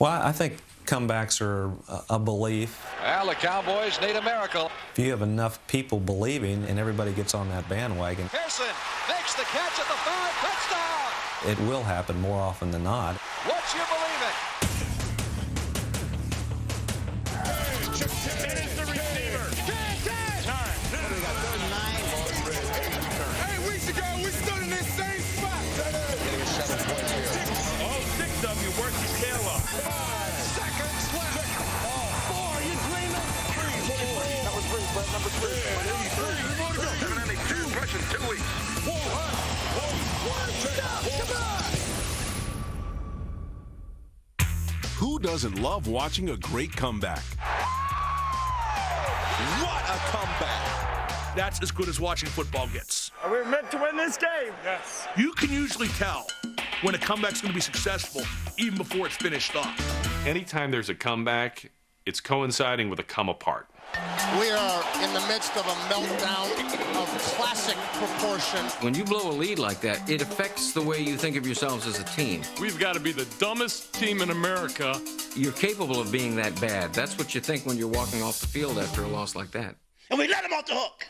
Well, I think comebacks are a belief. Well, the Cowboys need a miracle. If you have enough people believing and everybody gets on that bandwagon, Pearson makes the catch at the 5, touchdown! it will happen more often than not. Once you believe it. It is the receiver. Time. We got 39. 8 weeks ago, we stood in this same spot. Getting a 7 points here. All 6 of you worked your tail off. 5 seconds left. 4, you dreaming? 3, number 3, Brett, number 3. 73. 2 pushing 2 weeks. Who doesn't love watching a great comeback? What a comeback. That's as good as watching football gets. We're meant to win this game. Yes. You can usually tell when a comeback's going to be successful even before it's finished off. Anytime there's a comeback, it's coinciding with a come apart. We are in the midst of a meltdown of classic proportion. When you blow a lead like that, it affects the way you think of yourselves as a team. We've got to be the dumbest team in America. You're capable of being that bad. That's what you think when you're walking off the field after a loss like that. And we let him off the hook.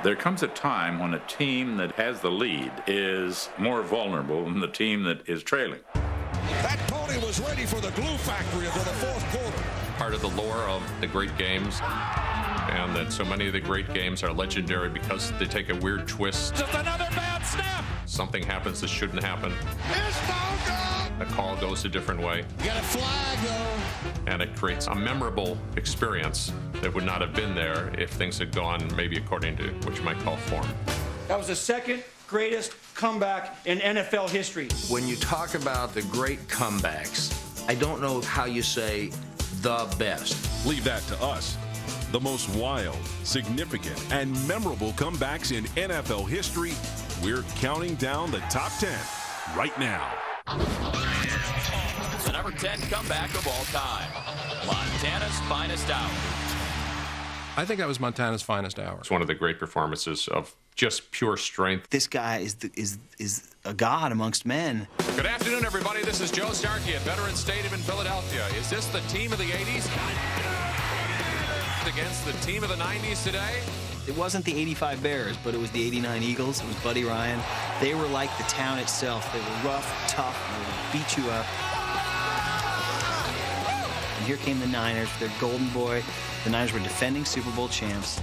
There comes a time when a team that has the lead is more vulnerable than the team that is trailing. That pony was ready for the glue factory until the 4th quarter. Part of the lore of the great games, and that so many of the great games are legendary because they take a weird twist. Just another bad snap. Something happens that shouldn't happen. It's no good. A call goes a different way, You got a flag, though. and it creates a memorable experience that would not have been there if things had gone maybe according to what you might call form. That was the second greatest comeback in NFL history. When you talk about the great comebacks, I don't know how you say the best. Leave that to us. The most wild, significant, and memorable comebacks in NFL history. We're counting down the top 10 right now. The number 10 comeback of all time. Montana's finest hour. I think that was Montana's finest hour. It's one of the great performances of just pure strength. This guy is a god amongst men. Good afternoon, everybody. This is Joe Starkey at Veterans Stadium in Philadelphia. Is this the team of the 80s against the team of the 90s today? It wasn't the 85 Bears, but it was the 89 Eagles. It was Buddy Ryan. They were like the town itself. They were rough, tough, and they would beat you up. And here came the Niners with their golden boy. The Niners were defending Super Bowl champs.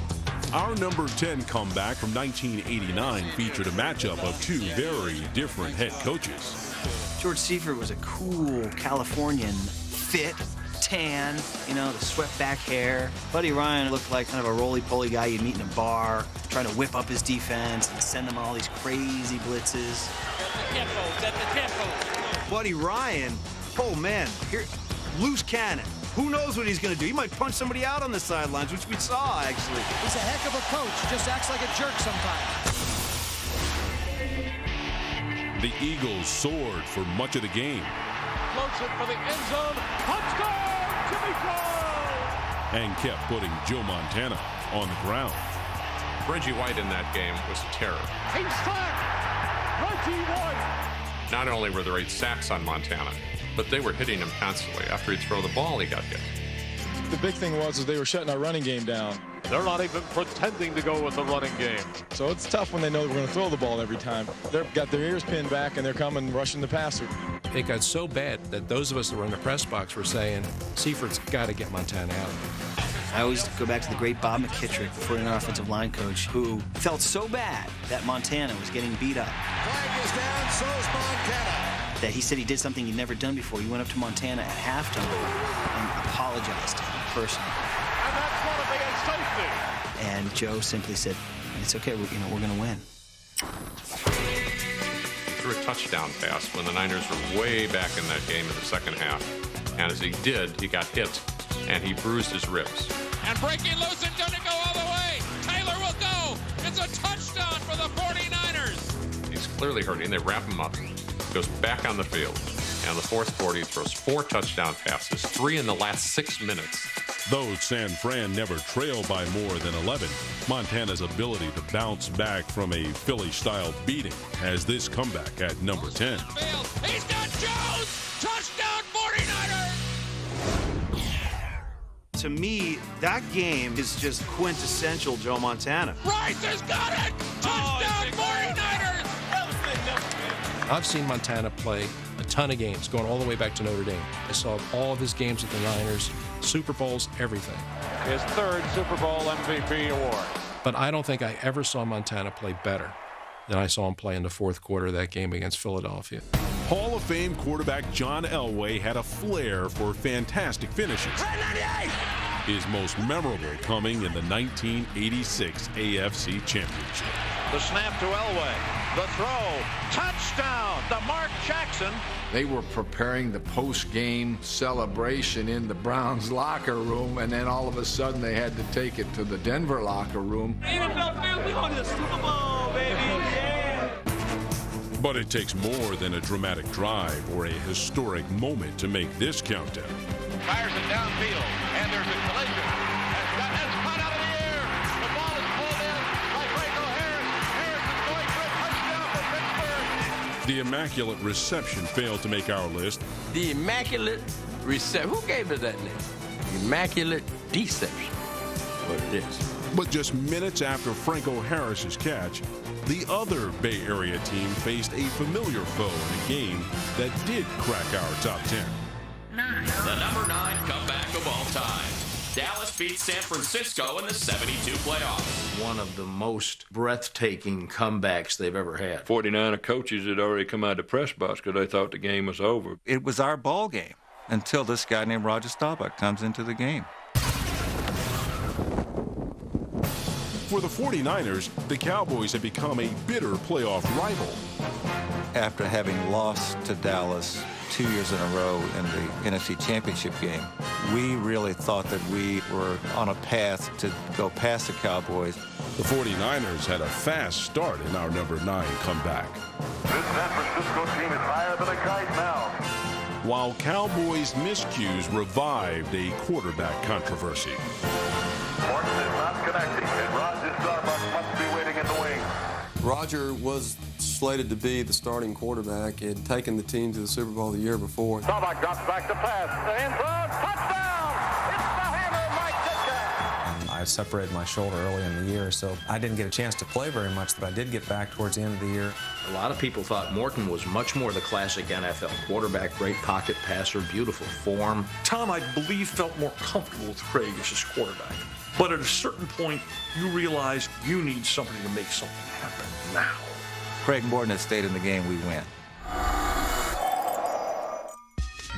Our number 10 comeback from 1989 featured a matchup of two very different head coaches. George Seifert was a cool Californian, fit, tan, the swept back hair. Buddy Ryan looked like kind of a roly-poly guy you'd meet in a bar, trying to whip up his defense and send them on all these crazy blitzes. Set the tempo. Buddy Ryan, oh man, here, loose cannon. Who knows what he's going to do? He might punch somebody out on the sidelines, which we saw, actually. He's a heck of a coach. Just acts like a jerk sometimes. The Eagles soared for much of the game. Floats it for the end zone. Touchdown, Jimmy Joe! And kept putting Joe Montana on the ground. Reggie White in that game was a terror. He's sacked. Reggie White. Not only were there 8 sacks on Montana, but they were hitting him constantly. After he'd throw the ball, he got hit. The big thing was they were shutting our running game down. They're not even pretending to go with the running game. So it's tough when they know that we're going to throw the ball every time. They've got their ears pinned back, and they're coming rushing the passer. It got so bad that those of us that were in the press box were saying, Seifert's got to get Montana out. I always go back to the great Bob McKittrick, the 49er offensive line coach, who felt so bad that Montana was getting beat up. Flag is down, so's Montana. That he said he did something he'd never done before. He went up to Montana at halftime and apologized to him personally. And that's one of the safety. And Joe simply said, "It's okay. We're going to win." He threw a touchdown pass when the Niners were way back in that game in the second half. And as he did, he got hit, and he bruised his ribs. And breaking loose and going to go all the way. Taylor will go. It's a touchdown for the 49ers. He's clearly hurting. They wrap him up. Goes back on the field. And the fourth quarter, he throws 4 touchdown passes, 3 in the last 6 minutes. Though San Fran never trailed by more than 11, Montana's ability to bounce back from a Philly-style beating has this comeback at number 10. He's got Jones! Touchdown 49ers! To me, that game is just quintessential Joe Montana. Rice has got it! Touchdown 49ers! I've seen Montana play a ton of games, going all the way back to Notre Dame. I saw all of his games with the Niners, Super Bowls, everything. His third Super Bowl MVP award. But I don't think I ever saw Montana play better than I saw him play in the fourth quarter of that game against Philadelphia. Hall of Fame quarterback John Elway had a flair for fantastic finishes. His most memorable coming in the 1986 AFC Championship. The snap to Elway. The throw. Touchdown to Mark Jackson. They were preparing the post-game celebration in the Browns locker room, and then all of a sudden they had to take it to the Denver locker room. NFL fans, we going to the Super Bowl, baby. Yeah. But it takes more than a dramatic drive or a historic moment to make this countdown. Fires it downfield, and there's a collision. That's caught out of the air. The ball is pulled in by Franco Harris. Harris is going for a touchdown for Pittsburgh. The immaculate reception failed to make our list. The immaculate reception. Who gave it that name? Immaculate deception. What it is. But just minutes after Franco Harris's catch, the other Bay Area team faced a familiar foe in a game that did crack our top 10. The number 9 comeback of all time. Dallas beats San Francisco in the 72 playoffs. One of the most breathtaking comebacks they've ever had. 49er coaches had already come out of the press box because they thought the game was over. It was our ball game until this guy named Roger Staubach comes into the game. For the 49ers, the Cowboys have become a bitter playoff rival. After having lost to Dallas 2 years in a row in the NFC Championship game, we really thought that we were on a path to go past the Cowboys. The 49ers had a fast start in our number 9 comeback. This San Francisco team is higher than a kite now. While Cowboys' miscues revived a quarterback controversy. Morton is not connecting, and Roger Staubach must be waiting in the wings. Roger was slated to be the starting quarterback. He had taken the team to the Super Bowl the year before. Staubach drops back to pass. The end zone, touchdown! It's the hammer, Mike Ditka. I separated my shoulder early in the year, so I didn't get a chance to play very much, but I did get back towards the end of the year. A lot of people thought Morton was much more the classic NFL quarterback, great pocket passer, beautiful form. Tom, I believe, felt more comfortable with Craig as his quarterback. But at a certain point, you realize you need somebody to make something happen now. Craig Morton had stayed in the game, we win.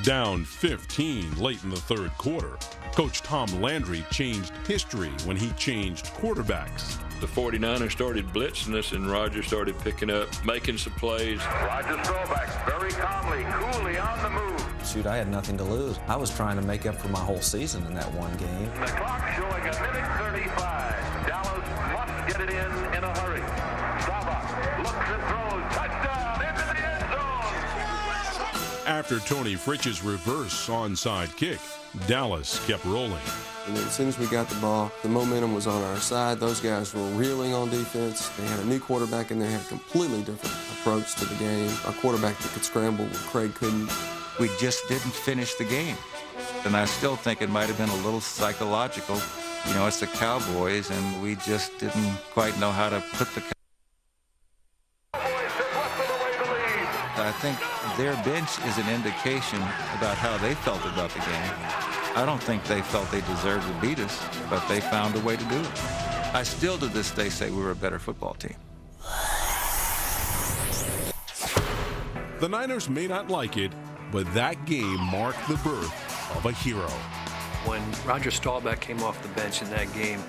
Down 15 late in the third quarter, Coach Tom Landry changed history when he changed quarterbacks. The 49ers started blitzing us, and Roger started picking up, making some plays. Roger Staubach very calmly, coolly on the move. Shoot, I had nothing to lose. I was trying to make up for my whole season in that one game. The clock showing a minute 35. Dallas must get it in a hurry. Staubach looks and throws. Touchdown into the end zone. After Tony Fritch's reverse onside kick, Dallas kept rolling. And as soon as we got the ball, the momentum was on our side. Those guys were reeling on defense. They had a new quarterback in there, had a completely different approach to the game. A quarterback that could scramble when Craig couldn't. We just didn't finish the game. And I still think it might have been a little psychological. You know, it's the Cowboys, and we just didn't quite know how to put the I think their bench is an indication about how they felt about the game. I don't think they felt they deserved to beat us, but they found a way to do it. I still to this day say we were a better football team. The Niners may not like it, but that game marked the birth of a hero. When Roger Staubach came off the bench in that game,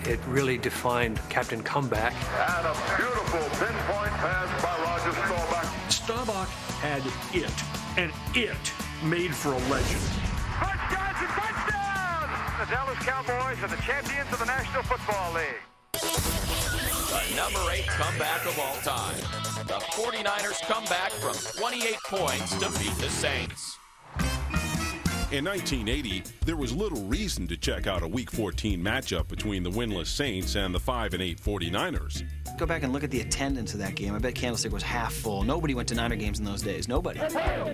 it really defined Captain Comeback. And a beautiful pinpoint pass by Roger Staubach. Staubach had it, and it made for a legend. Touchdown! The Dallas Cowboys are the champions of the National Football League. The number 8 comeback of all time. The 49ers come back from 28 points to beat the Saints. In 1980, there was little reason to check out a Week 14 matchup between the winless Saints and the 5-8 49ers. Go back and look at the attendance of that game. I bet Candlestick was half full. Nobody went to Niner games in those days. Nobody.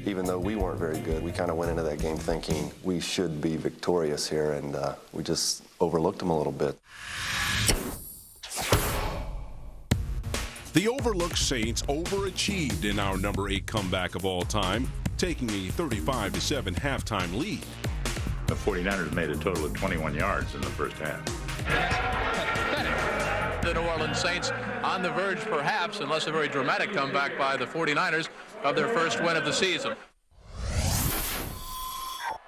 Even though we weren't very good, we kind of went into that game thinking we should be victorious here, and we just overlooked them a little bit. The overlooked Saints overachieved in our number 8 comeback of all time, taking a 35-7 halftime lead. The 49ers made a total of 21 yards in the first half. The New Orleans Saints on the verge, perhaps, unless a very dramatic comeback by the 49ers, of their first win of the season.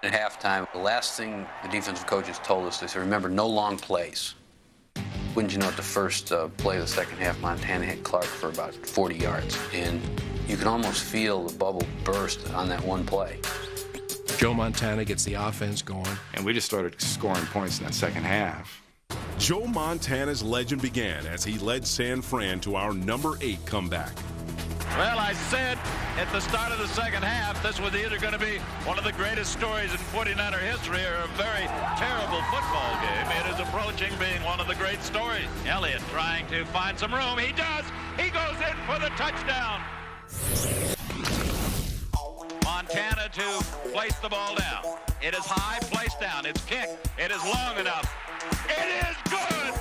At halftime, the last thing the defensive coaches told us, they said, remember, no long plays. Wouldn't you know it, the first play of the second half, Montana hit Clark for about 40 yards. And you can almost feel the bubble burst on that one play. Joe Montana gets the offense going. And we just started scoring points in that second half. Joe Montana's legend began as he led San Fran to our number 8 comeback. Well, I said at the start of the second half, this was either going to be one of the greatest stories in 49er history or a very terrible football game. It is approaching being one of the great stories. Elliott trying to find some room. He does. He goes in for the touchdown. Montana to place the ball down. It is high, placed down. It's kicked. It is long enough. It is good.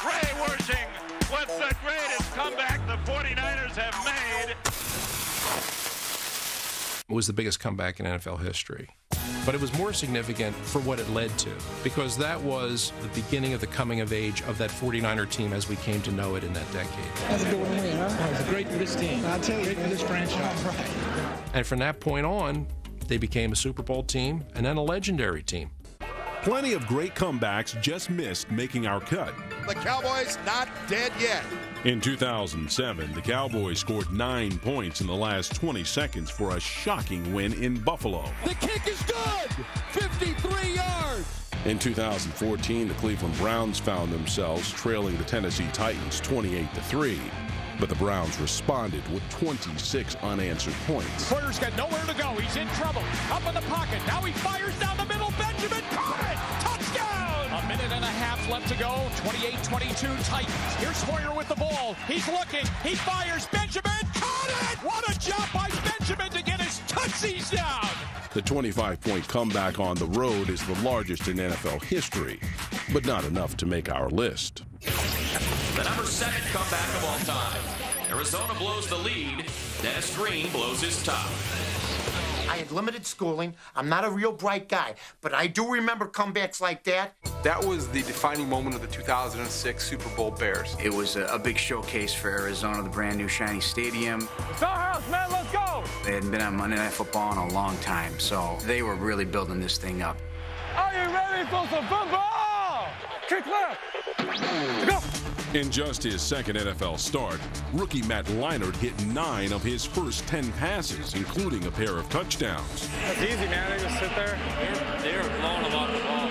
Ray Wersching with the greatest comeback the 49ers have made. It was the biggest comeback in NFL history. But it was more significant for what it led to, because that was the beginning of the coming of age of that 49er team as we came to know it in that decade. That's a good win, huh? It was great for this team. I'll tell you, great for this franchise. All right. And from that point on, they became a Super Bowl team and then a legendary team. Plenty of great comebacks just missed making our cut. The Cowboys not dead yet. In 2007, the Cowboys scored 9 points in the last 20 seconds for a shocking win in Buffalo. The kick is good. 53 yards. In 2014, the Cleveland Browns found themselves trailing the Tennessee Titans 28-3. But the Browns responded with 26 unanswered points. Porter's got nowhere to go. He's in trouble. Up in the pocket. Now he fires down the middle. Benjamin caught it. Touchdown. A minute and a half left to go. 28-22 Titans. Here's Hoyer with the ball. He's looking. He fires. Benjamin caught it. What a job by Benjamin to get his tootsies down. The 25-point comeback on the road is the largest in NFL history, but not enough to make our list. The number 7 comeback of all time. Arizona blows the lead. Dennis Green blows his top. I had limited schooling. I'm not a real bright guy, but I do remember comebacks like that. That was the defining moment of the 2006 Super Bowl Bears. It was a big showcase for Arizona, the brand new shiny stadium. It's our house, man. Let's go. They hadn't been on Monday Night Football in a long time, so they were really building this thing up. Are you ready for some football? Kick left. Go. In just his second NFL start, rookie Matt Leinart hit 9 of his first 10 passes, including a pair of touchdowns. That's easy, man. They just sit there. They're blowing them off the ball.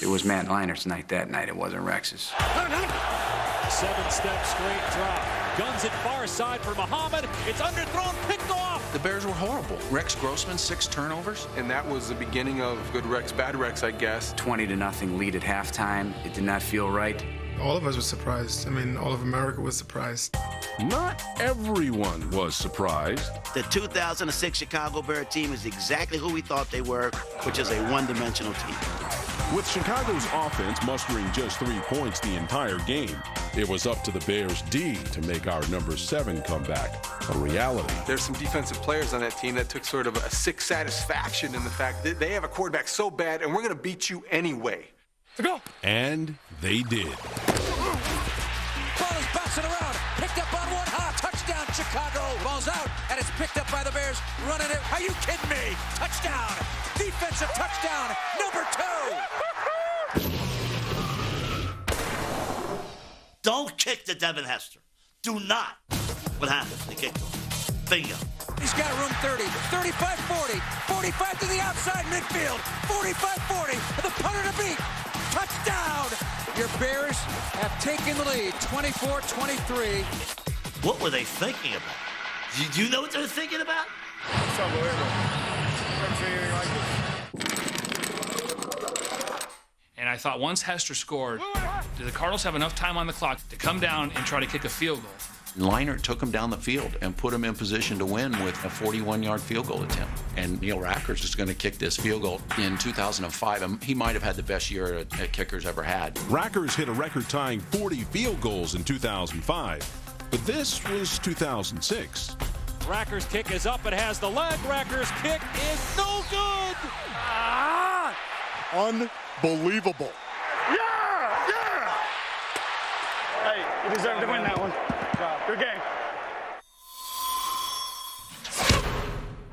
It was Matt Leinart's night that night. It wasn't Rex's. 7-step straight drop. Guns it far side for Muhammad. It's underthrown, picked off. The Bears were horrible. Rex Grossman, 6 turnovers. And that was the beginning of good Rex, bad Rex, I guess. 20-0 lead at halftime. It did not feel right. All of us were surprised. I mean, all of America was surprised. Not everyone was surprised. The 2006 Chicago Bear team is exactly who we thought they were, which is a one-dimensional team. With Chicago's offense mustering just 3 points the entire game, it was up to the Bears' D to make our number 7 comeback a reality. There's some defensive players on that team that took sort of a sick satisfaction in the fact that they have a quarterback so bad and we're going to beat you anyway. Go. And they did. Ball is bouncing around. Picked up on one. Touchdown, Chicago. Ball's out, and it's picked up by the Bears. Running it. Are you kidding me? Touchdown. Defensive touchdown. Number 2. Don't kick to Devin Hester. Do not. What happened? They kicked him. Bingo. He's got room 30, 35-40, 45 to the outside midfield, 45-40, and the punter to beat. Touchdown! Your Bears have taken the lead, 24-23. What were they thinking about? Do you know what they were thinking about? It's unbelievable. Never seen anything like this. And I thought once Hester scored, Do the Cardinals have enough time on the clock to come down and try to kick a field goal? Leinart took him down the field and put him in position to win with a 41-yard field goal attempt. And Neil Rackers is going to kick this field goal in 2005. And he might have had the best year a kicker's ever had. Rackers hit a record-tying 40 field goals in 2005, but this was 2006. Racker's kick is up. It has the leg. Racker's kick is no good. Ah! Unbelievable. Yeah! Hey, you deserve to win that one. Good game.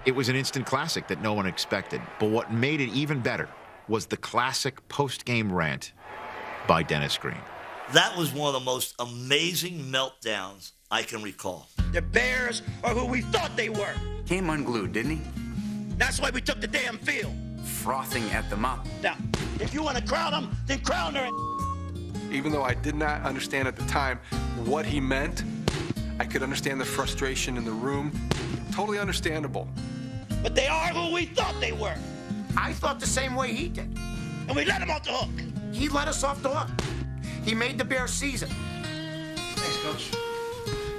It was an instant classic that no one expected, but what made it even better was the classic post-game rant by Dennis Green. That was one of the most amazing meltdowns I can recall. The Bears are who we thought they were. Came unglued, didn't he? That's why we took the damn field. Frothing at the mouth. Now, if you want to crown them, then crown her. Even though I did not understand at the time what he meant, I could understand the frustration in the room. Totally understandable. But they are who we thought they were. I thought the same way he did. And we let him off the hook. He let us off the hook. He made the Bears season. Thanks, Coach.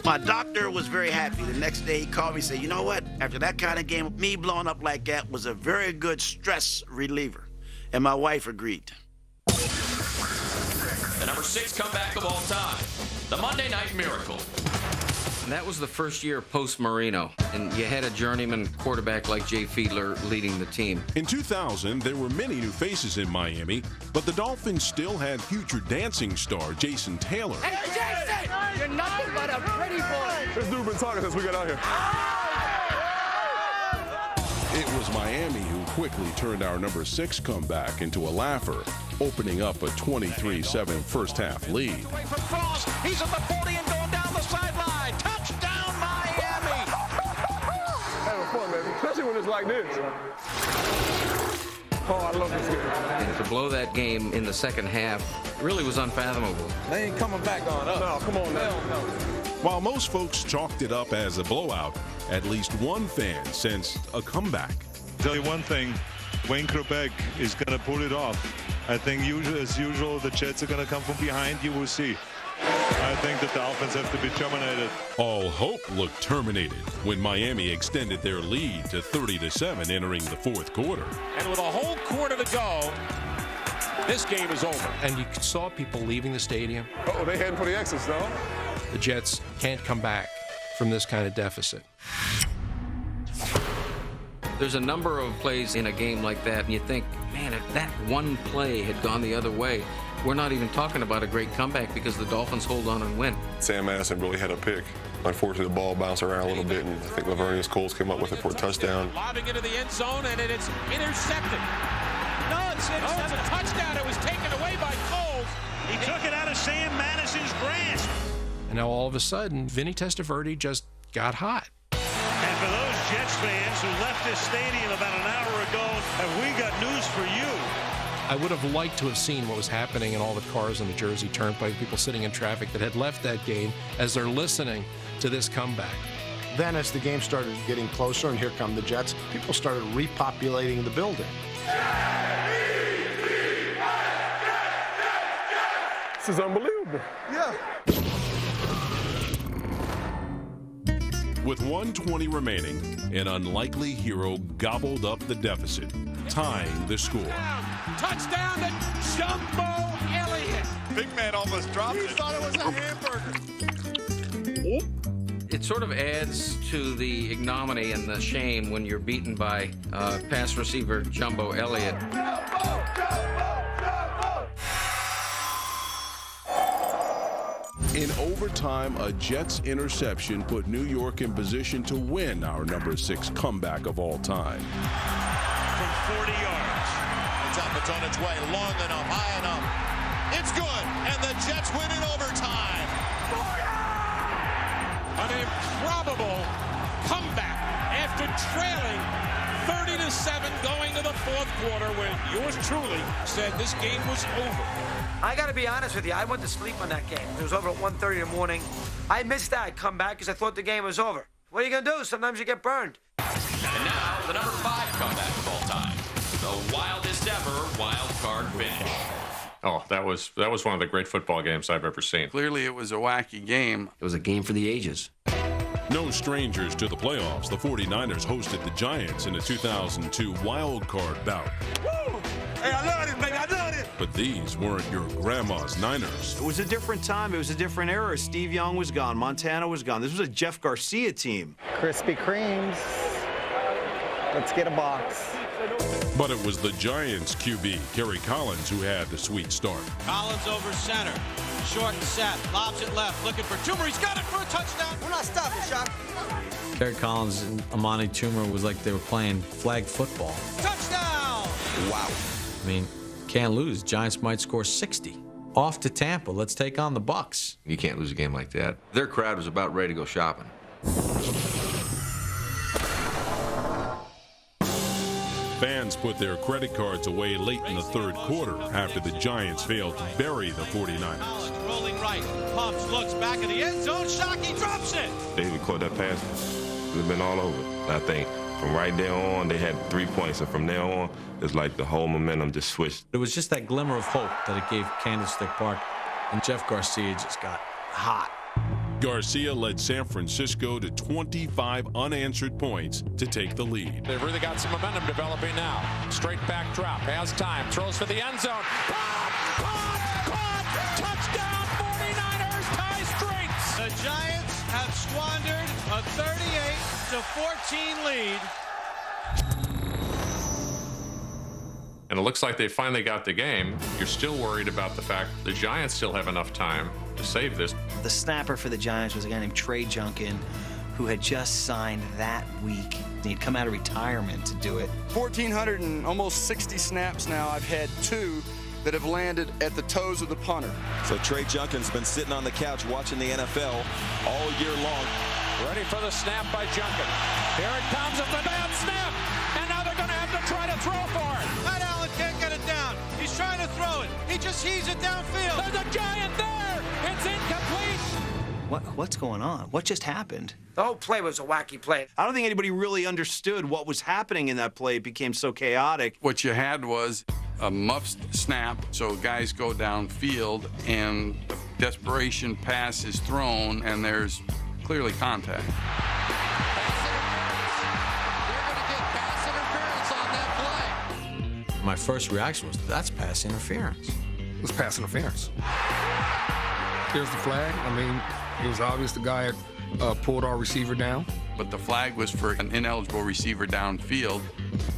My doctor was very happy. The next day he called me and said, you know what? After that kind of game, me blowing up like that was a very good stress reliever. And my wife agreed. The number 6 comeback of all time, the Monday Night Miracle. And that was the first year post-Marino, and you had a journeyman quarterback like Jay Fiedler leading the team. In 2000, there were many new faces in Miami, but the Dolphins still had future dancing star Jason Taylor. Hey, Jason! You're nothing but a pretty boy. This dude been talking since we got out here. It was Miami who quickly turned our number 6 comeback into a laugher, opening up a 23-7 first-half lead. Away from Frost. He's at the 40 and going down the sideline. Touchdown, Miami! Having fun, baby, especially when it's like this. Oh, I love this game. And to blow that game in the second half really was unfathomable. They ain't coming back on us. No, come on now. No. While most folks chalked it up as a blowout, at least one fan sensed a comeback. Tell you one thing, Wayne Krupek is going to pull it off. I think as usual, the Jets are going to come from behind. You will see. I think that the Dolphins have to be terminated. All hope looked terminated when Miami extended their lead to 30-7 entering the fourth quarter. And with a whole quarter to go, this game is over. And you saw people leaving the stadium. Oh, they heading for the exits, though. The Jets can't come back from this kind of deficit. There's a number of plays in a game like that, and you think, man, if that one play had gone the other way, we're not even talking about a great comeback because the Dolphins hold on and win. Sam Madison really had a pick. Unfortunately, the ball bounced around a little bit, and I think Lavernius Coles came up with it for a touchdown. Lobbing into the end zone, and it's intercepted. No, it's a touchdown. It was taken away by Coles. He took it out of Sam Madison's grasp. And now all of a sudden, Vinny Testaverde just got hot. And for those Jets fans who left this stadium about an hour ago, have we got news for you? I would have liked to have seen what was happening in all the cars on the Jersey Turnpike, people sitting in traffic that had left that game as they're listening to this comeback. Then as the game started getting closer, and here come the Jets, people started repopulating the building. This is unbelievable. Yeah. With 1:20 remaining, an unlikely hero gobbled up the deficit, tying the score. Touchdown to Jumbo Elliott. Big man almost dropped it. He thought it was a hamburger. It sort of adds to the ignominy and the shame when you're beaten by pass receiver Jumbo Elliott. In overtime, a Jets interception put New York in position to win our number 6 comeback of all time. From 40 yards. It's on its way, long enough, high enough. It's good, and the Jets win in overtime. An improbable comeback after trailing 30-7 going to the fourth quarter, when yours truly said this game was over. I got to be honest with you. I went to sleep on that game. It was over at 1:30 in the morning. I missed that comeback because I thought the game was over. What are you going to do? Sometimes you get burned. And now, the number 5 comeback of all time, the wildest ever wild card finish. Oh, that was one of the great football games I've ever seen. Clearly, it was a wacky game. It was a game for the ages. No strangers to the playoffs, the 49ers hosted the Giants in a 2002 wild card bout. Woo! Hey, I love this, baby. I love this. But these weren't your grandma's Niners. It was a different time. It was a different era. Steve Young was gone. Montana was gone. This was a Jeff Garcia team. Krispy Kremes. Let's get a box. But it was the Giants QB, Kerry Collins, who had the sweet start. Collins over center. Short and set. Lobs it left. Looking for Toomer. He's got it for a touchdown. We're not stopping, Shock. Kerry Collins and Amani Toomer was like they were playing flag football. Touchdown! Wow. I mean, can't lose. Giants might score 60. Off to Tampa. Let's take on the Bucs. You can't lose a game like that. Their crowd was about ready to go shopping. Fans put their credit cards away late in the third quarter after the Giants failed to bury the 49ers. Collins rolling right. Pumps, looks back in the end zone. Shockey drops it. David caught that pass. It would have been all over. I think from right there on, they had 3 points. And from there on, it's like the whole momentum just switched. It was just that glimmer of hope that it gave Candlestick Park. And Jeff Garcia just got hot. Garcia led San Francisco to 25 unanswered points to take the lead. They've really got some momentum developing now. Straight back drop, has time, throws for the end zone. Caught! Touchdown 49ers, tie streaks! The Giants have squandered a 38-14 lead. And it looks like they finally got the game. You're still worried about the fact the Giants still have enough time to save this. The snapper for the Giants was a guy named Trey Junkin, who had just signed that week. He'd come out of retirement to do it. 1,400 and almost 60 snaps now. I've had 2 that have landed at the toes of the punter. So Trey Junkin's been sitting on the couch watching the NFL all year long. Ready for the snap by Junkin. Here it comes. It's a bad snap. And now they're going to have to try to throw for it. Matt Allen can't get it down. He's trying to throw it. He just heaves it downfield. There's a Giant there. It's incomplete. What's going on? What just happened? The whole play was a wacky play. I don't think anybody really understood what was happening in that play. It became so chaotic. What you had was a muffed snap, so guys go downfield, and a desperation pass is thrown, and there's clearly contact. My first reaction was, that's pass interference. It was pass interference. There's the flag. I mean, it was obvious the guy had pulled our receiver down. But the flag was for an ineligible receiver downfield.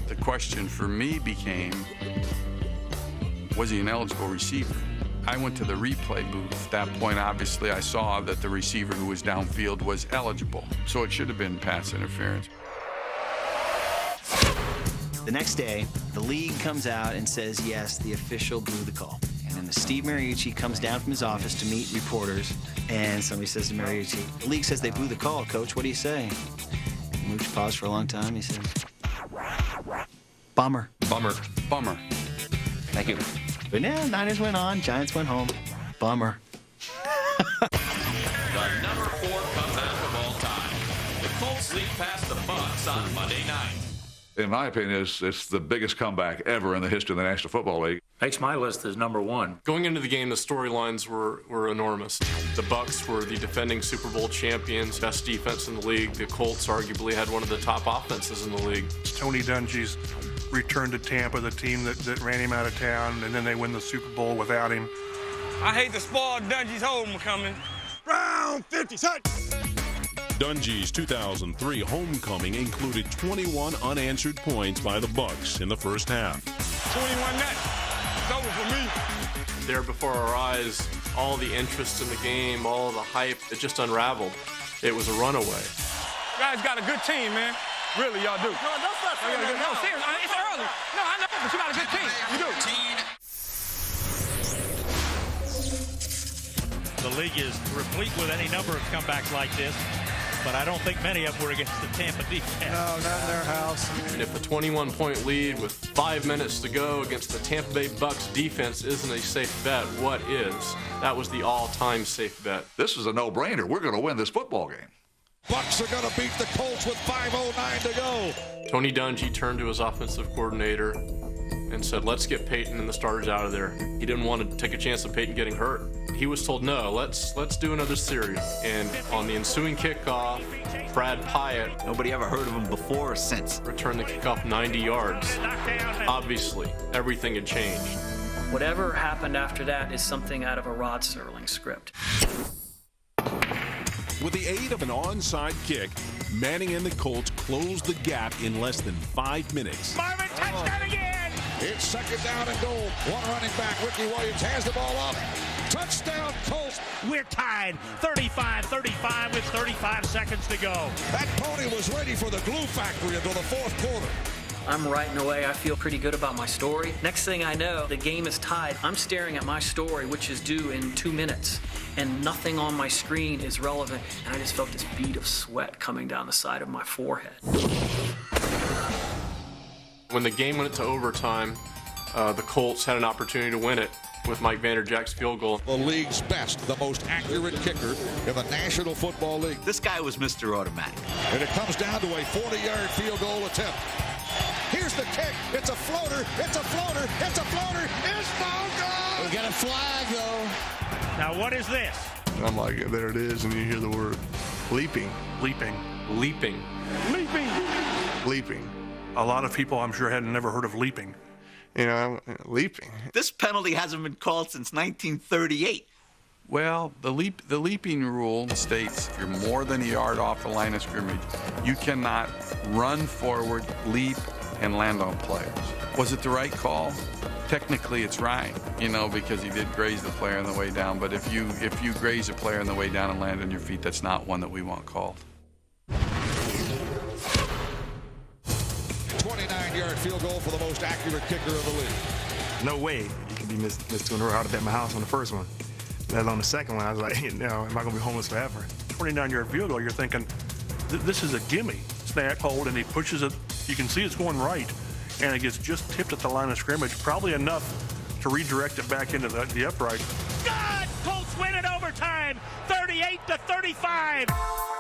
The question for me became, was he an eligible receiver? I went to the replay booth. At that point, obviously, I saw that the receiver who was downfield was eligible. So it should have been pass interference. The next day, the league comes out and says, yes, the official blew the call. And then Steve Mariucci comes down from his office to meet reporters, and somebody says to Mariucci, the league says they blew the call, Coach. What do you say? Mooch paused for a long time. He says, bummer. Bummer. Bummer. Thank you. But now, Niners went on, Giants went home. Bummer. The number 4 comeback of all time. The Colts lead past the Bucs on Monday night. In my opinion, it's the biggest comeback ever in the history of the National Football League. Makes my list as number 1. Going into the game, the storylines were enormous. The Bucs were the defending Super Bowl champions, best defense in the league. The Colts arguably had one of the top offenses in the league. It's Tony Dungy's return to Tampa, the team that ran him out of town, and then they win the Super Bowl without him. I hate to spoil Dungy's homecoming. Round 50, set. Dungy's 2003 homecoming included 21 unanswered points by the Bucs in the first half. 21 net. It's over for me. There before our eyes, all the interest in the game, all the hype, it just unraveled. It was a runaway. You guys got a good team, man. Really, y'all do. No, don't stop saying that. No, seriously, it's early. No, I know, but you got a good team. You do. The league is replete with any number of comebacks like this, but I don't think many of them were against the Tampa defense. No, not in their house. And if a 21-point lead with 5 minutes to go against the Tampa Bay Bucs defense isn't a safe bet, what is? That was the all-time safe bet. This is a no-brainer. We're going to win this football game. Bucs are going to beat the Colts with 5:09 to go. Tony Dungy turned to his offensive coordinator, and said, let's get Peyton and the starters out of there. He didn't want to take a chance of Peyton getting hurt. He was told, no, let's do another series. And on the ensuing kickoff, Brad Pyatt, nobody ever heard of him before or since, returned the kickoff 90 yards. Obviously, everything had changed. Whatever happened after that is something out of a Rod Serling script. With the aid of an onside kick, Manning and the Colts closed the gap in less than 5 minutes. Marvin, touchdown again! It's second down and goal. One running back, Ricky Williams, has the ball up. Touchdown, Colts. We're tied 35-35 with 35 seconds to go. That pony was ready for the glue factory until the fourth quarter. I'm writing away. I feel pretty good about my story. Next thing I know, the game is tied. I'm staring at my story, which is due in 2 minutes, and nothing on my screen is relevant. And I just felt this bead of sweat coming down the side of my forehead. When the game went to overtime, the Colts had an opportunity to win it with Mike Vanderjagt's field goal. The league's best, the most accurate kicker in the National Football League. This guy was Mr. Automatic. And it comes down to a 40-yard field goal attempt. Here's the kick. It's a floater. It's a floater. It's a floater. It's no good. We got a flag, though. Now, what is this? I'm like, there it is, and you hear the word leaping. Leaping. Leaping. Leaping. Leaping. A lot of people, I'm sure, had never heard of leaping. You know, leaping. This penalty hasn't been called since 1938. Well, the leaping rule states if you're more than a yard off the line of scrimmage, you cannot run forward, leap, and land on players. Was it the right call? Technically, it's right, you know, because he did graze the player on the way down. But if you graze a player on the way down and land on your feet, that's not one that we want called. 29-yard field goal for the most accurate kicker of the league. No way you can be missed 2 in a row. I would have bet my house on the first one. And on the second one, I was like, you know, am I going to be homeless forever? 29-yard field goal, you're thinking, this is a gimme. Snap, hold, and he pushes it. You can see it's going right, and it gets just tipped at the line of scrimmage, probably enough to redirect it back into the upright. God! Colts win in overtime, 38-35.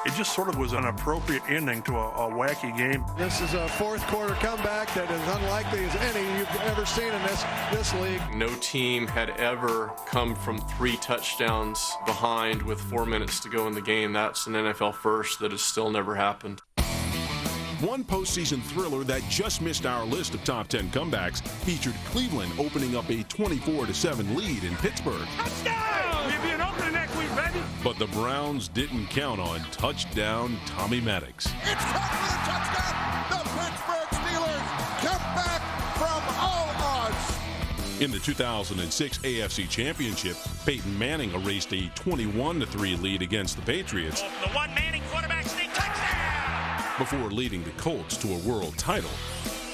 It just sort of was an appropriate ending to a wacky game. This is a fourth quarter comeback that is unlikely as any you've ever seen in this league. No team had ever come from 3 touchdowns behind with 4 minutes to go in the game. That's an NFL first that has still never happened. One postseason thriller that just missed our list of top 10 comebacks featured Cleveland opening up a 24-7 lead in Pittsburgh. Touchdown! Give you an opening next week, baby. But the Browns didn't count on touchdown Tommy Maddox. It's caught for the touchdown. The Pittsburgh Steelers come back from all odds. In the 2006 AFC Championship, Peyton Manning erased a 21-3 lead against the Patriots. The one Manning quarterback sneak touchdown! Before leading the Colts to a world title.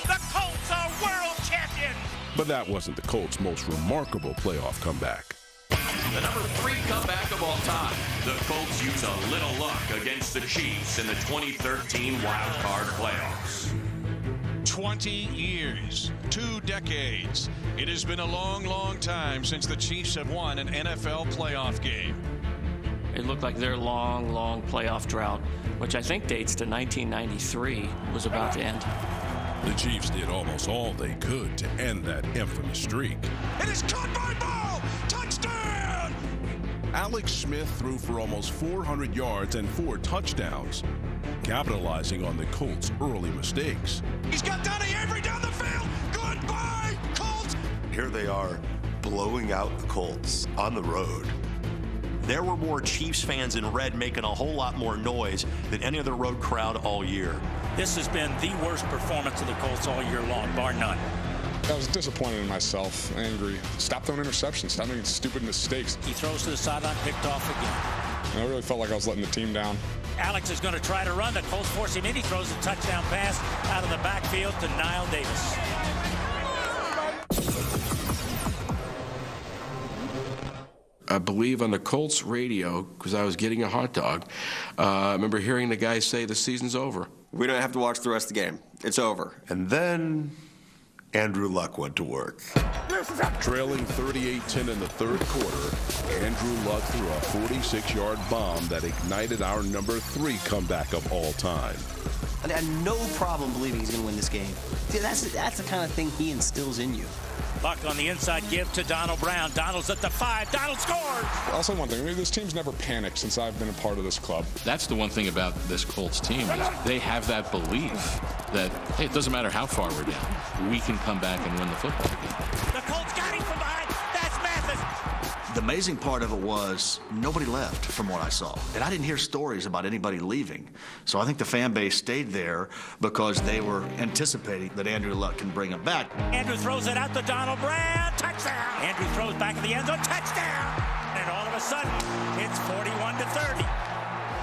The Colts are world champions! But that wasn't the Colts' most remarkable playoff comeback. The number 3 comeback of all time. The Colts use a little luck against the Chiefs in the 2013 Wild Card playoffs. 20 years, 2 decades. It has been a long, long time since the Chiefs have won an NFL playoff game. It looked like their long, long playoff drought, which I think dates to 1993, was about to end. The Chiefs did almost all they could to end that infamous streak. It is caught by Ball! Touchdown! Alex Smith threw for almost 400 yards and 4 touchdowns, capitalizing on the Colts' early mistakes. He's got Donnie Avery down the field! Goodbye, Colts! Here they are, blowing out the Colts on the road. There were more Chiefs fans in red making a whole lot more noise than any other road crowd all year. This has been the worst performance of the Colts all year long, bar none. I was disappointed in myself, angry. Stop throwing interceptions, stop making stupid mistakes. He throws to the sideline, picked off again. And I really felt like I was letting the team down. Alex is going to try to run. The Colts force him in. He throws a touchdown pass out of the backfield to Niall Davis. I believe on the Colts radio, because I was getting a hot dog, I remember hearing the guy say the season's over. We don't have to watch the rest of the game. It's over. And then Andrew Luck went to work. Trailing 38-10 in the third quarter, Andrew Luck threw a 46-yard bomb that ignited our number 3 comeback of all time. I had no problem believing he's going to win this game. See, that's the kind of thing he instills in you. Luck on the inside give to Donald Brown. Donald's at the 5. Donald scores! I'll say one thing. This team's never panicked since I've been a part of this club. That's the one thing about this Colts team is they have that belief that, hey, it doesn't matter how far we're down. We can come back and win the football game. The Colts got him from behind. That's Mathis. The amazing part of it was nobody left from what I saw. And I didn't hear stories about anybody leaving. So I think the fan base stayed there because they were anticipating that Andrew Luck can bring them back. Andrew throws it out to Donald Brown. Touchdown. Andrew throws back in the end zone. Touchdown. And all of a sudden, it's 41-30.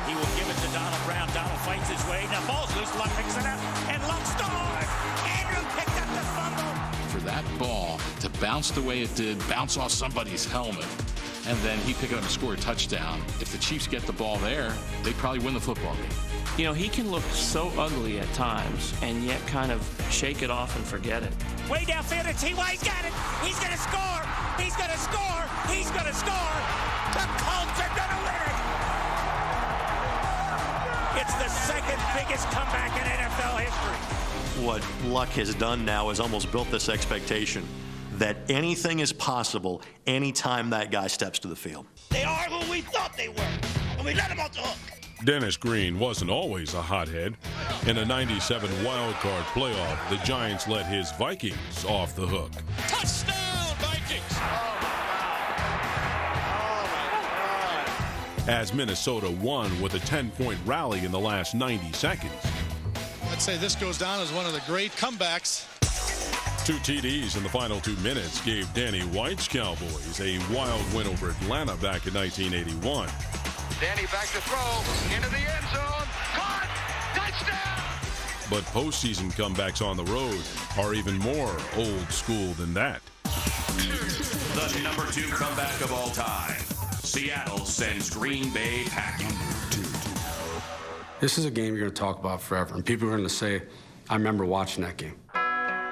He will give it to Donald Brown. Donald fights his way. Now ball's loose. Luck picks it up. And Luck scores. Andrew picked up the fumble. For that ball to bounce the way it did, bounce off somebody's helmet, and then he pick it up and score a touchdown. If the Chiefs get the ball there, they probably win the football game. You know, he can look so ugly at times and yet kind of shake it off and forget it. Way downfield, it's T.Y. He's got it. He's going to score. He's going to score. He's going to score. The Colts are going to win it. It's the second biggest comeback in NFL history. What Luck has done now is almost built this expectation that anything is possible anytime that guy steps to the field. They are who we thought they were, and we let them off the hook. Dennis Green wasn't always a hothead. In a 97 wildcard playoff, the Giants let his Vikings off the hook. Touchdown, Vikings! As Minnesota won with a 10-point rally in the last 90 seconds. I'd say this goes down as one of the great comebacks. 2 TDs in the final 2 minutes gave Danny White's Cowboys a wild win over Atlanta back in 1981. Danny back to throw, into the end zone, caught, touchdown! But postseason comebacks on the road are even more old school than that. The number 2 comeback of all time. Seattle sends Green Bay packing. This is a game you're going to talk about forever, and people are going to say, I remember watching that game.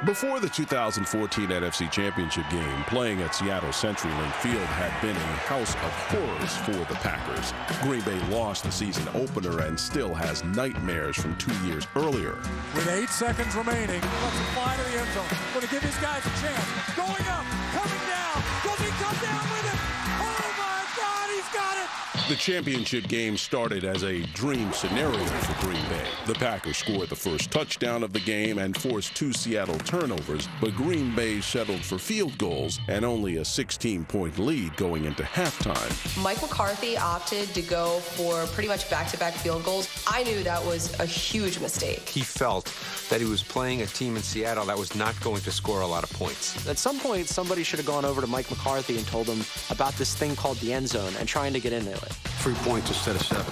Before the 2014 NFC Championship game, playing at Seattle CenturyLink Field had been a house of horrors for the Packers. Green Bay lost the season opener and still has nightmares from 2 years earlier. With 8 seconds remaining, let's fly to the end zone. Going to give these guys a chance. Going up, coming down. Does he come down with it? Oh my God, he's got it! The championship game started as a dream scenario for Green Bay. The Packers scored the first touchdown of the game and forced 2 Seattle turnovers, but Green Bay settled for field goals and only a 16-point lead going into halftime. Mike McCarthy opted to go for pretty much back-to-back field goals. I knew that was a huge mistake. He felt that he was playing a team in Seattle that was not going to score a lot of points. At some point, somebody should have gone over to Mike McCarthy and told him about this thing called the end zone and trying to get into it. 3 points instead of 7.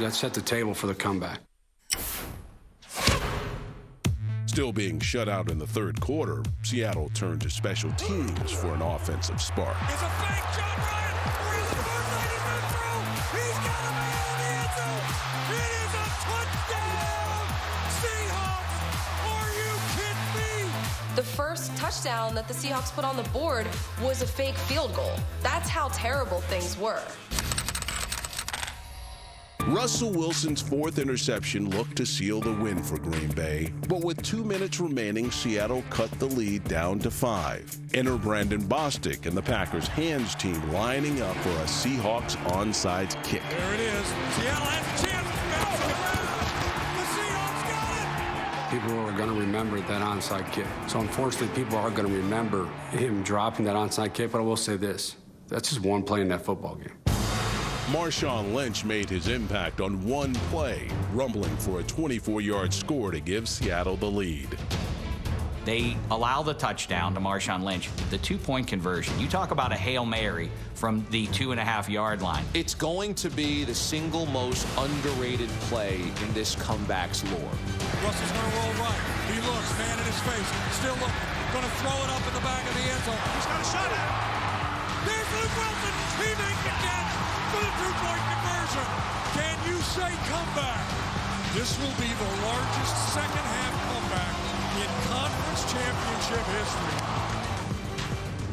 That set the table for the comeback. Still being shut out in the third quarter, Seattle turned to special teams for an offensive spark. It's a fake, John Ryan. Where is the first line? He's been through. He's got a man in the end zone. It is a touchdown. Seahawks, are you kidding me? The first touchdown that the Seahawks put on the board was a fake field goal. That's how terrible things were. Russell Wilson's 4th interception looked to seal the win for Green Bay, but with 2 minutes remaining, Seattle cut the lead down to 5. Enter Brandon Bostic and the Packers' hands team lining up for a Seahawks onside kick. There it is. Seattle has a chance. The Seahawks got it. People are going to remember that onside kick. So unfortunately, people are going to remember him dropping that onside kick, but I will say this. That's just one play in that football game. Marshawn Lynch made his impact on one play, rumbling for a 24-yard score to give Seattle the lead. They allow the touchdown to Marshawn Lynch, the 2-point conversion. You talk about a Hail Mary from the 2.5-yard line. It's going to be the single most underrated play in this comeback's lore. Russell's going to roll right. He looks, man in his face, still looking. Going to throw it up in the back of the end zone. He's got a shot at it. There's Luke Wilson. He makes it catch for the 2-point conversion. Can you say comeback? This will be the largest second-half comeback in conference championship history.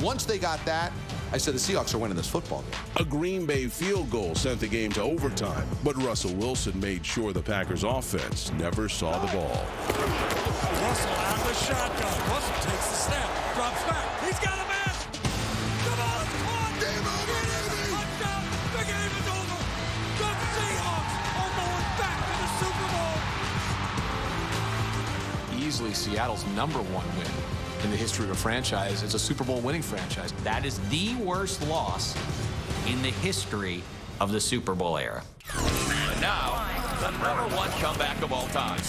Once they got that, I said the Seahawks are winning this football game. A Green Bay field goal sent the game to overtime, but Russell Wilson made sure the Packers offense never saw the ball. Russell out of the shotgun. Russell takes the snap, drops back. He's got a man. The ball is caught. Game over, baby. Touchdown. The game is over. The Seahawks are going back to the Super Bowl. Easily Seattle's #1 win in the history of a franchise. It's a Super Bowl winning franchise. That is the worst loss in the history of the Super Bowl era. And now, the #1 comeback of all time.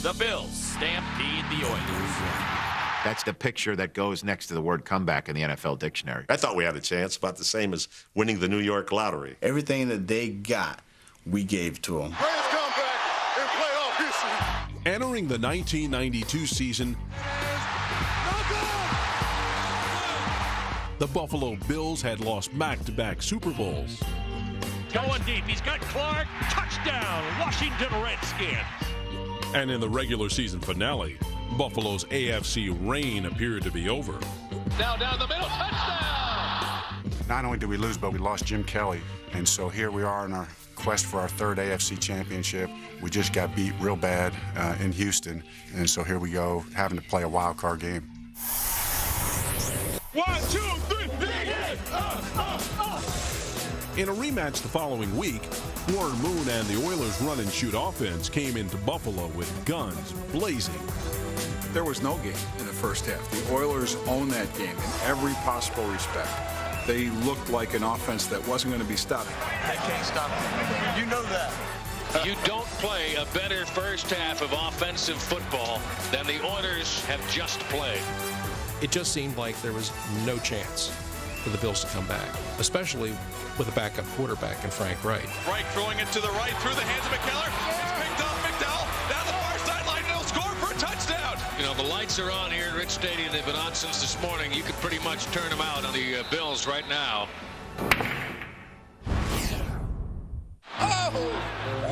The Bills stampede the Oilers. That's the picture that goes next to the word comeback in the NFL dictionary. I thought we had a chance, about the same as winning the New York lottery. Everything that they got, we gave to them. Greatest comeback in playoff history. Entering the 1992 season, the Buffalo Bills had lost back-to-back Super Bowls. Going deep. He's got Clark. Touchdown. Washington Redskins. And in the regular season finale, Buffalo's AFC reign appeared to be over. Now down the middle. Touchdown. Not only did we lose, but we lost Jim Kelly. And so here we are in our quest for our 3rd AFC championship. We just got beat real bad in Houston. And so here we go, having to play a wild card game. 1, 2, 3. In a rematch the following week, Warren Moon and the Oilers' run-and-shoot offense came into Buffalo with guns blazing. There was no game in the first half. The Oilers owned that game in every possible respect. They looked like an offense that wasn't going to be stopped. They can't stop them. You know that. You don't play a better first half of offensive football than the Oilers have just played. It just seemed like there was no chance for the Bills to come back, especially with a backup quarterback in Frank Wright. Wright throwing it to the right through the hands of McKellar. It's picked off. McDowell down the far sideline. He'll score for a touchdown. You know, the lights are on here at Rich Stadium. They've been on since this morning. You could pretty much turn them out on the Bills right now.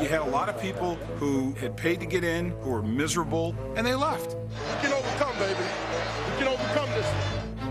You had a lot of people who had paid to get in, who were miserable, and they left. We can overcome, baby. We can overcome this.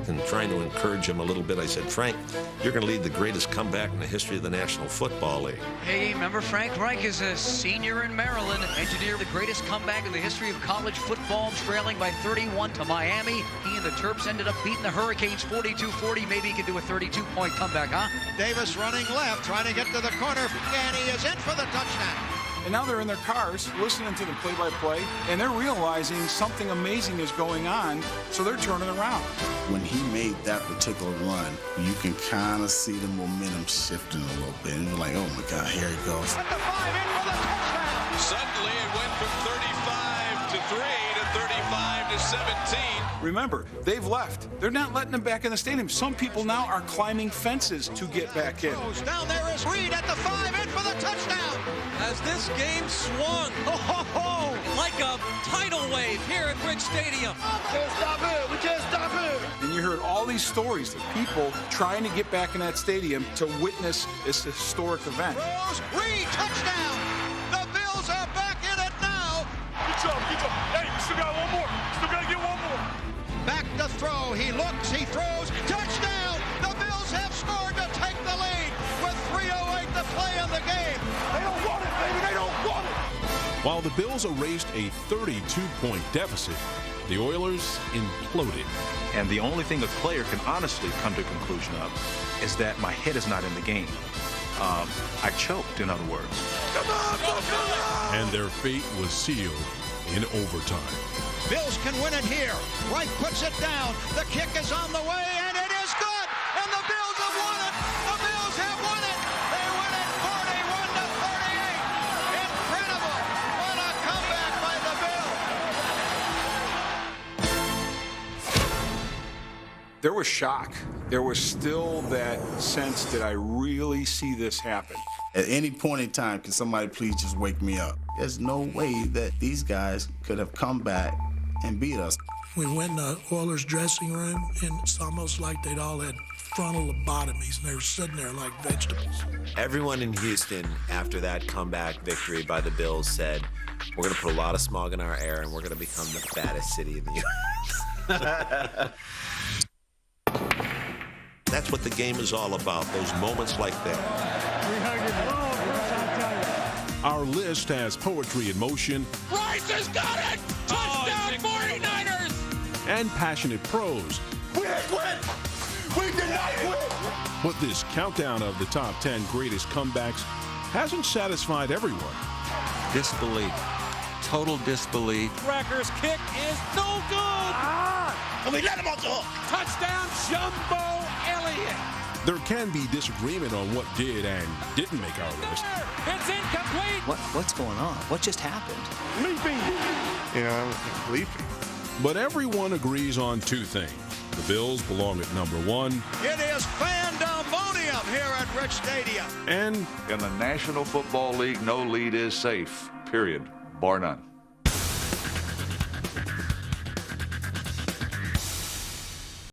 And trying to encourage him a little bit, I said, Frank, you're going to lead the greatest comeback in the history of the National Football League. Hey, remember Frank Reich is a senior in Maryland, engineered the greatest comeback in the history of college football, trailing by 31 to Miami. He and the Terps ended up beating the Hurricanes 42-40. Maybe he could do a 32-point comeback, huh? Davis running left, trying to get to the corner, and he is in for the touchdown. And now they're in their cars listening to the play-by-play, and they're realizing something amazing is going on, so they're turning around. When he made that particular run, you can kind of see the momentum shifting a little bit. And you're like, oh my God, here he goes. At the 5, in for the touchdown. Suddenly it went from 35 to 3 to 35 to 17. Remember, they've left. They're not letting them back in the stadium. Some people now are climbing fences to get back in. Down there is Reed at the 5, in for the touchdown. As this game swung, like a tidal wave here at Rich Stadium. We can't stop it. We can't stop it. And you heard all these stories of people trying to get back in that stadium to witness this historic event. Reed, touchdown. The Bills are back in it now. Good job, good job. Hey, still got one more. Still got to get one more. Back to throw. He looks, he throws. Touchdown. The Bills have scored to take the lead with 3:08 to play in the game. They don't want it, baby. They don't want it. While the Bills erased a 32-point deficit, the Oilers imploded. And the only thing a player can honestly come to a conclusion of is that my head is not in the game. I choked, in other words. Come on, and their fate was sealed in overtime. Bills can win it here. Wright puts it down. The kick is on the way, and it is good. And the Bills have won it. The Bills have won it. They win it 41 to 38. Incredible. What a comeback by the Bills. There was shock. There was still that sense that I really see this happen. At any point in time, can somebody please just wake me up? There's no way that these guys could have come back and beat us. We went in the Oilers dressing room, and it's almost like they'd all had frontal lobotomies, and they were sitting there like vegetables. Everyone in Houston, after that comeback victory by the Bills, said, we're going to put a lot of smog in our air, and we're going to become the fattest city in the universe. That's what the game is all about, those moments like that. Our list has poetry in motion. Rice has got it! Touchdown 49ers! And passionate prose. We didn't quit! We did not quit! But this countdown of the top 10 greatest comebacks hasn't satisfied everyone. Disbelief. Total disbelief. Racker's kick is no good! And we let him off the hook! Touchdown, Jumbo Elliott! There can be disagreement on what did and didn't make our list. It's incomplete! What's going on? What just happened? Leaping! Yeah, leaping. But everyone agrees on two things. The Bills belong at number 1. It is Fandemonium here at Rich Stadium. And in the National Football League, no lead is safe, period, bar none.